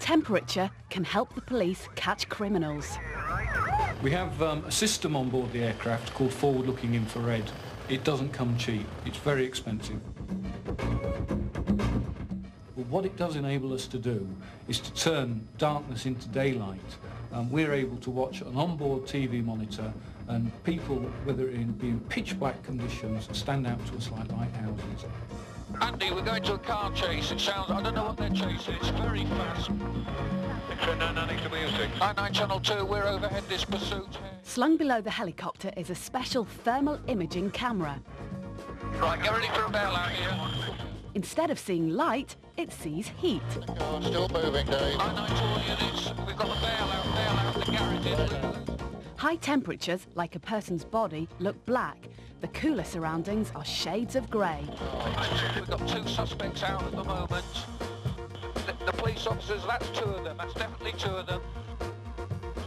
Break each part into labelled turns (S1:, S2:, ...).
S1: temperature can help the police catch criminals.
S2: We have a system on board the aircraft called forward-looking infrared. It doesn't come cheap. It's very expensive. But what it does enable us to do is to turn darkness into daylight. We're able to watch an onboard TV monitor, and people, whether it be in pitch black conditions, stand out to us like lighthouses.
S3: Andy, we're going to a car chase. It sounds, I don't know what they're chasing. It's very fast. 99 Channel 2, we're overhead this pursuit.
S1: Slung below the helicopter is a special thermal imaging camera.
S3: Right, get ready for a bailout here.
S1: Instead of seeing light, it sees heat.
S3: Oh, still moving, Dave. 99 to all units. We've got the bailout, the garage.
S1: High temperatures, like a person's body, look black. The cooler surroundings are shades of grey.
S3: We've got 2 suspects out at the moment. The police officers, that's 2 of them. That's definitely 2 of them.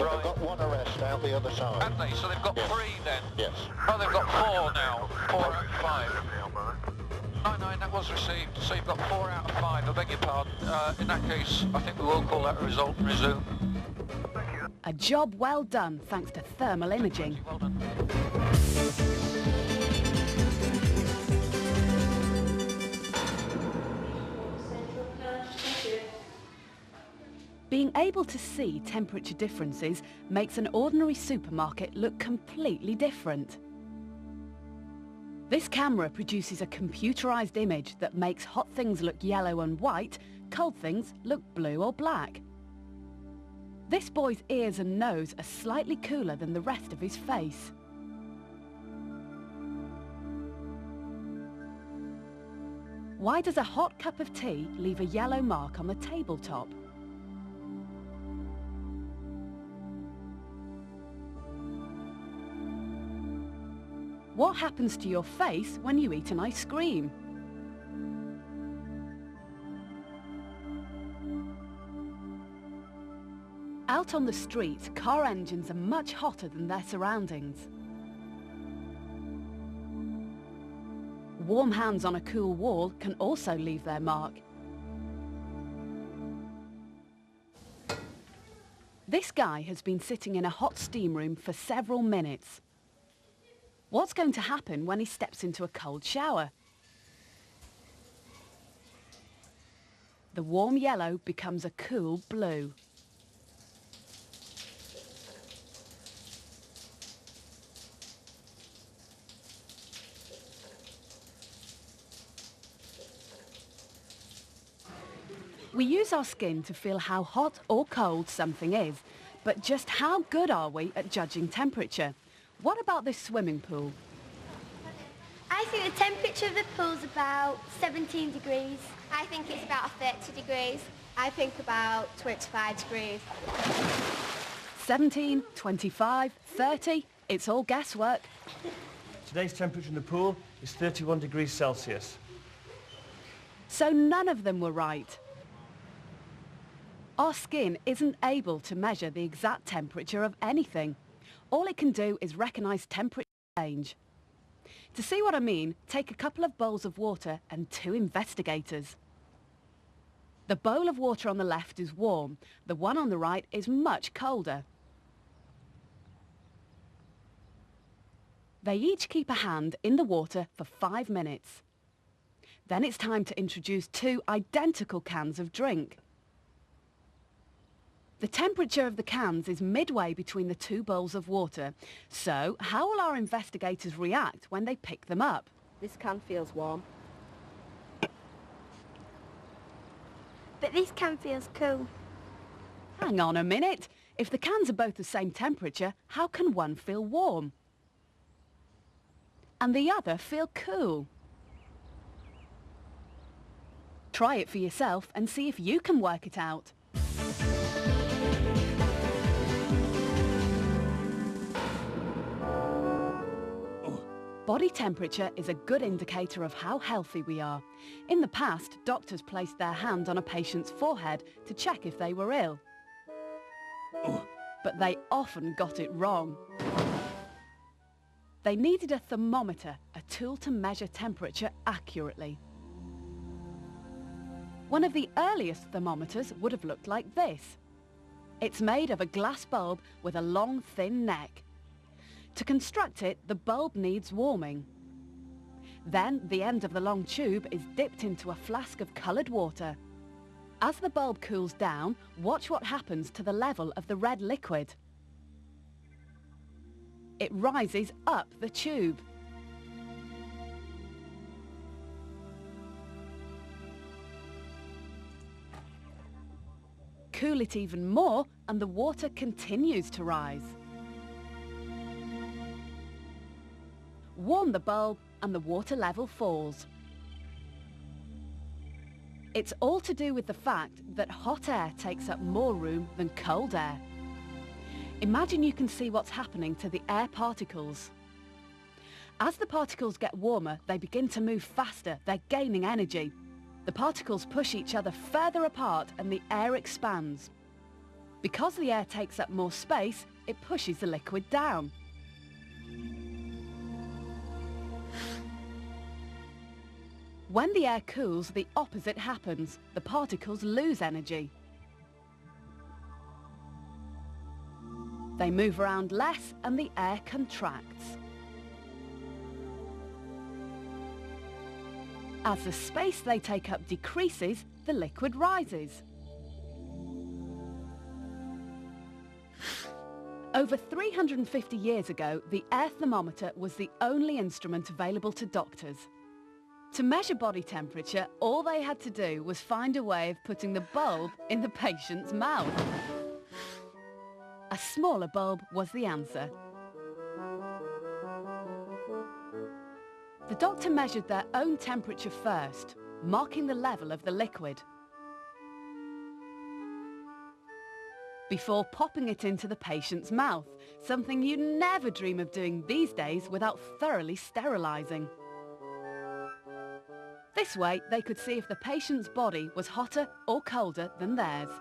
S4: Right. They've got 1 arrest out the other side.
S3: Have they? So they've got 3 then?
S4: Yes.
S3: Oh, they've got 4 now. 4 out of 5. 99, that was received. So you've got 4 out of 5. I beg your pardon. In that case, I think we will call that a result and resume.
S1: A job well done thanks to thermal imaging.
S3: Well done.
S1: Being able to see temperature differences makes an ordinary supermarket look completely different. This camera produces a computerized image that makes hot things look yellow and white, cold things look blue or black. This boy's ears and nose are slightly cooler than the rest of his face. Why does a hot cup of tea leave a yellow mark on the tabletop? What happens to your face when you eat an ice cream? Out on the street, car engines are much hotter than their surroundings. Warm hands on a cool wall can also leave their mark. This guy has been sitting in a hot steam room for several minutes. What's going to happen when he steps into a cold shower? The warm yellow becomes a cool blue. We use our skin to feel how hot or cold something is, but just how good are we at judging temperature? What about this swimming pool?
S5: I think the temperature of the pool is about 17 degrees. I think it's about 30 degrees. I think about 25 degrees.
S1: 17, 25, 30, it's all guesswork.
S6: Today's temperature in the pool is 31 degrees Celsius.
S1: So none of them were right. Our skin isn't able to measure the exact temperature of anything. All it can do is recognise temperature change. To see what I mean, take a couple of bowls of water and 2 investigators. The bowl of water on the left is warm. The one on the right is much colder. They each keep a hand in the water for 5 minutes. Then it's time to introduce 2 identical cans of drink. The temperature of the cans is midway between the 2 bowls of water. So, how will our investigators react when they pick them up?
S7: This can feels warm.
S5: But this can feels cool.
S1: Hang on a minute. If the cans are both the same temperature, how can one feel warm and the other feel cool? Try it for yourself and see if you can work it out. Body temperature is a good indicator of how healthy we are. In the past, doctors placed their hand on a patient's forehead to check if they were ill. But they often got it wrong. They needed a thermometer, a tool to measure temperature accurately. One of the earliest thermometers would have looked like this. It's made of a glass bulb with a long, thin neck. To construct it, the bulb needs warming. Then the end of the long tube is dipped into a flask of coloured water. As the bulb cools down, watch what happens to the level of the red liquid. It rises up the tube. Cool it even more and the water continues to rise. Warm the bulb and the water level falls. It's all to do with the fact that hot air takes up more room than cold air. Imagine you can see what's happening to the air particles. As the particles get warmer, they begin to move faster, they're gaining energy. The particles push each other further apart and the air expands. Because the air takes up more space, it pushes the liquid down. When the air cools, the opposite happens. The particles lose energy. They move around less and the air contracts. As the space they take up decreases, the liquid rises. Over 350 years ago, the air thermometer was the only instrument available to doctors. To measure body temperature, all they had to do was find a way of putting the bulb in the patient's mouth. A smaller bulb was the answer. The doctor measured their own temperature first, marking the level of the liquid, before popping it into the patient's mouth, something you never dream of doing these days without thoroughly sterilising. This way, they could see if the patient's body was hotter or colder than theirs.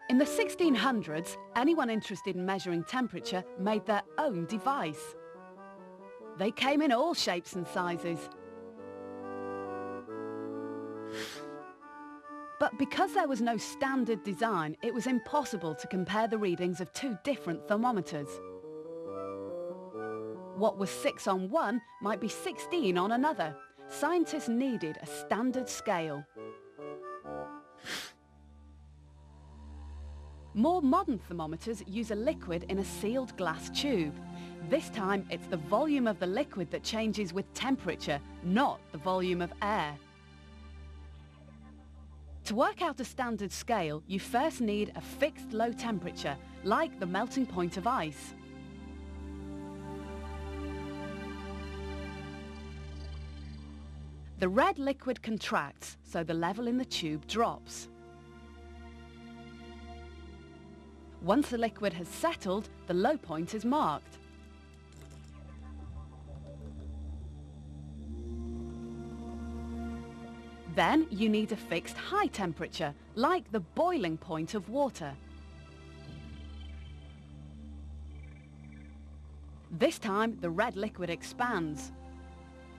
S1: In the 1600s, anyone interested in measuring temperature made their own device. They came in all shapes and sizes. But because there was no standard design, it was impossible to compare the readings of two different thermometers. What was 6 on one might be 16 on another. Scientists needed a standard scale. More modern thermometers use a liquid in a sealed glass tube. This time, it's the volume of the liquid that changes with temperature, not the volume of air. To work out a standard scale, you first need a fixed low temperature, like the melting point of ice. The red liquid contracts, so the level in the tube drops. Once the liquid has settled, the low point is marked. Then you need a fixed high temperature, like the boiling point of water. This time the red liquid expands,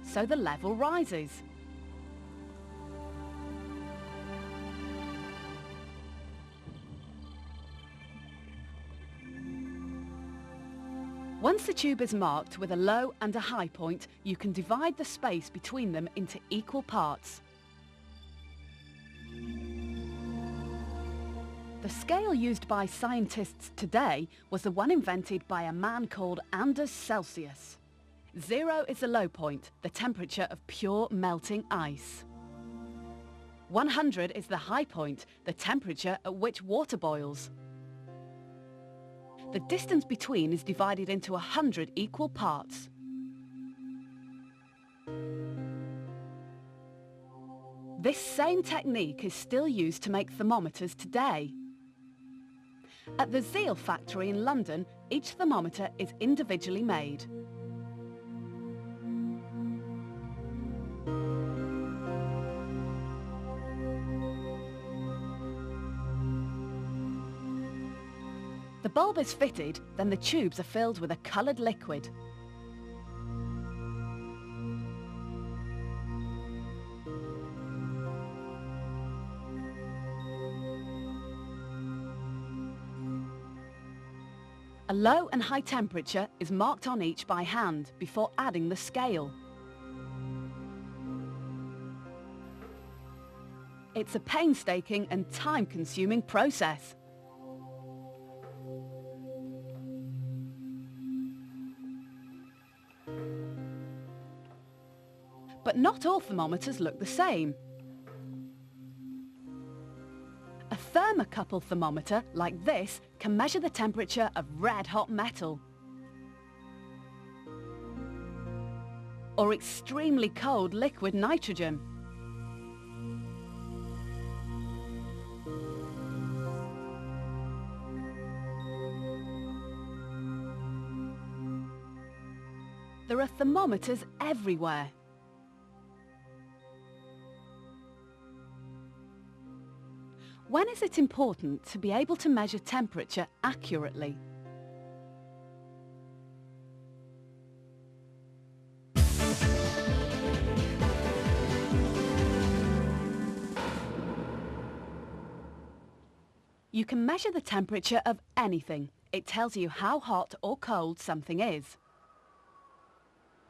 S1: so the level rises. Once the tube is marked with a low and a high point, you can divide the space between them into equal parts. The scale used by scientists today was the one invented by a man called Anders Celsius. 0 is the low point, the temperature of pure melting ice. 100 is the high point, the temperature at which water boils. The distance between is divided into 100 equal parts. This same technique is still used to make thermometers today. At the Zeal factory in London, each thermometer is individually made. The bulb is fitted, then the tubes are filled with a coloured liquid. A low and high temperature is marked on each by hand before adding the scale. It's a painstaking and time-consuming process. But not all thermometers look the same. A thermocouple thermometer like this can measure the temperature of red-hot metal, or extremely cold liquid nitrogen. There are thermometers everywhere. When is it important to be able to measure temperature accurately? You can measure the temperature of anything. It tells you how hot or cold something is.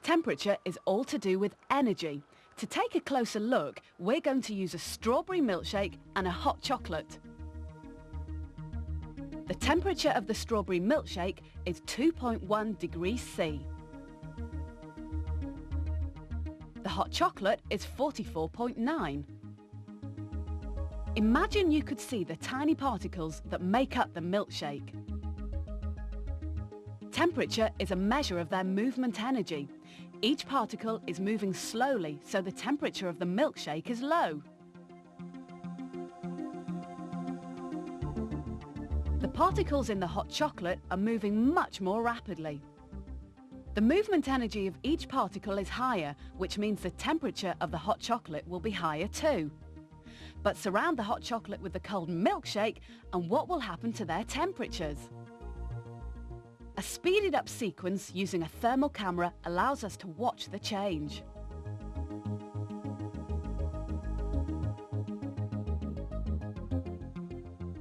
S1: Temperature is all to do with energy. To take a closer look, we're going to use a strawberry milkshake and a hot chocolate. The temperature of the strawberry milkshake is 2.1 degrees C. The hot chocolate is 44.9. Imagine you could see the tiny particles that make up the milkshake. Temperature is a measure of their movement energy. Each particle is moving slowly, so the temperature of the milkshake is low. The particles in the hot chocolate are moving much more rapidly. The movement energy of each particle is higher, which means the temperature of the hot chocolate will be higher too. But surround the hot chocolate with the cold milkshake, and what will happen to their temperatures? A speeded up sequence using a thermal camera allows us to watch the change.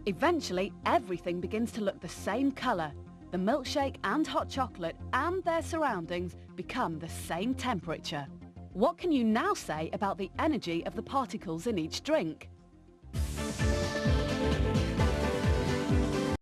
S1: Eventually, everything begins to look the same colour. The milkshake and hot chocolate and their surroundings become the same temperature. What can you now say about the energy of the particles in each drink?